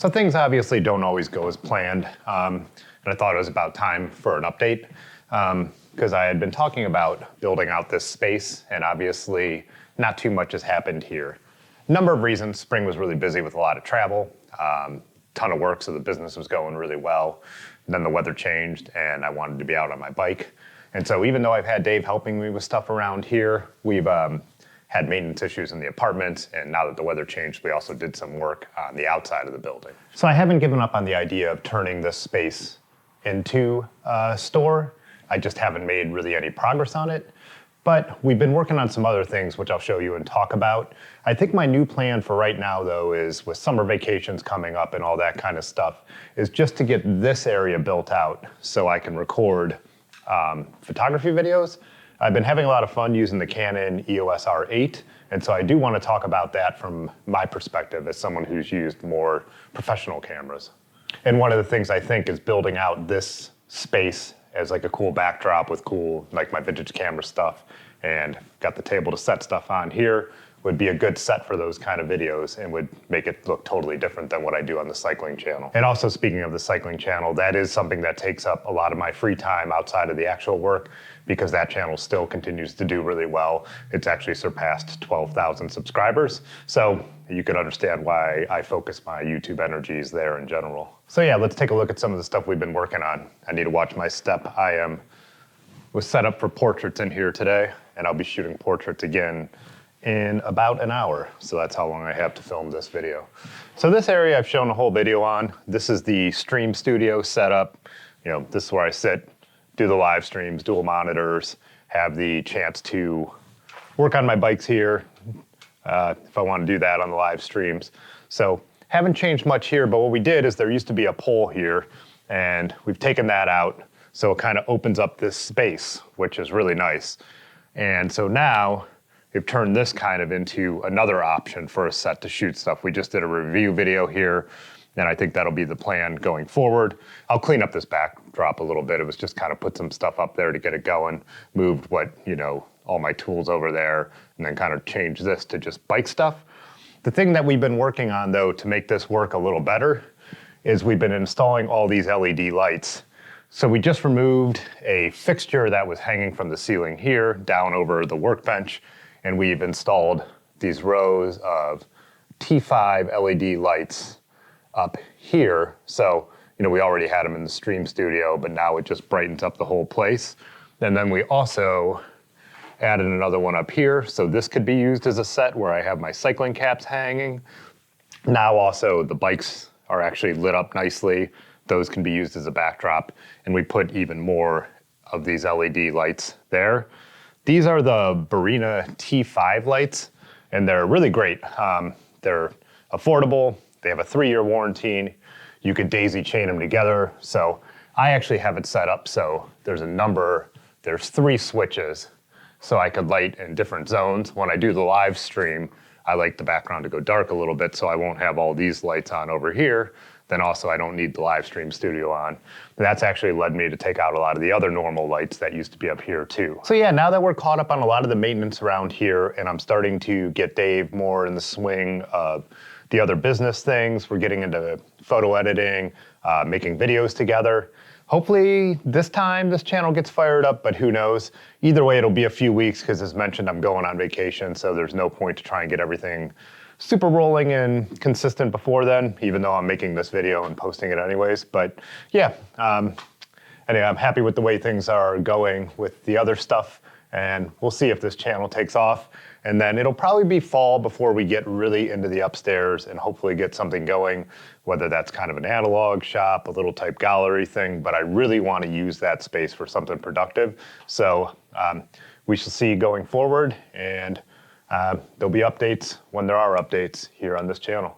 So things obviously don't always go as planned, and I thought it was about time for an update because I had been talking about building out this space, and obviously not too much has happened here. Number of reasons. Spring was really busy with a lot of travel, ton of work, so the business was going really well. And then the weather changed, and I wanted to be out on my bike. And so even though I've had Dave helping me with stuff around here, we've had maintenance issues in the apartment, and now that the weather changed, we also did some work on the outside of the building. So I haven't given up on the idea of turning this space into a store. I just haven't made really any progress on it. But we've been working on some other things, which I'll show you and talk about. I think my new plan for right now, though, is with summer vacations coming up and all that kind of stuff, is just to get this area built out so I can record photography videos. I've been having a lot of fun using the Canon EOS R8, and so I do want to talk about that from my perspective as someone who's used more professional cameras. And one of the things I think is building out this space as like a cool backdrop with cool, like my vintage camera stuff, and got the table to set stuff on here, would be a good set for those kind of videos and would make it look totally different than what I do on the cycling channel. And also, speaking of the cycling channel, that is something that takes up a lot of my free time outside of the actual work, because that channel still continues to do really well. It's actually surpassed 12,000 subscribers. So you can understand why I focus my YouTube energies there in general. So yeah, let's take a look at some of the stuff we've been working on. I need to watch my step. Was set up for portraits in here today, and I'll be shooting portraits again in about an hour. So that's how long I have to film this video. So this area I've shown a whole video on. This is the stream studio setup. You know, this is where I sit, do the live streams, dual monitors, have the chance to work on my bikes here if I want to do that on the live streams. So haven't changed much here, but what we did is there used to be a pole here, and we've taken that out. So it kind of opens up this space, which is really nice. And so now we've turned this kind of into another option for a set to shoot stuff. We just did a review video here, and I think that'll be the plan going forward. I'll clean up this backdrop a little bit. It was just kind of put some stuff up there to get it going, moved all my tools over there, and then kind of changed this to just bike stuff. The thing that we've been working on, though, to make this work a little better is we've been installing all these LED lights. So we just removed a fixture that was hanging from the ceiling here down over the workbench, and we've installed these rows of T5 LED lights up here. So, we already had them in the stream studio, but now it just brightens up the whole place. And then we also added another one up here. So this could be used as a set where I have my cycling caps hanging. Now also the bikes are actually lit up nicely. Those can be used as a backdrop. And we put even more of these LED lights there. These are the Barina T5 lights, and they're really great. They're affordable. They have a 3-year warranty. You could daisy chain them together. So I actually have it set up so there's 3 switches, so I could light in different zones. When I do the live stream, I like the background to go dark a little bit so I won't have all these lights on over here. Then also I don't need the live stream studio on. That's actually led me to take out a lot of the other normal lights that used to be up here too. So yeah, now that we're caught up on a lot of the maintenance around here, and I'm starting to get Dave more in the swing of the other business things, we're getting into photo editing, making videos together. Hopefully this time this channel gets fired up, but who knows? Either way, it'll be a few weeks because, as mentioned, I'm going on vacation, so there's no point to try and get everything super rolling and consistent before then, even though I'm making this video and posting it anyways. But yeah, anyway, I'm happy with the way things are going with the other stuff, and we'll see if this channel takes off. And then it'll probably be fall before we get really into the upstairs and hopefully get something going, whether that's kind of an analog shop, a little type gallery thing, but I really want to use that space for something productive. So we shall see going forward, and there'll be updates when there are updates here on this channel.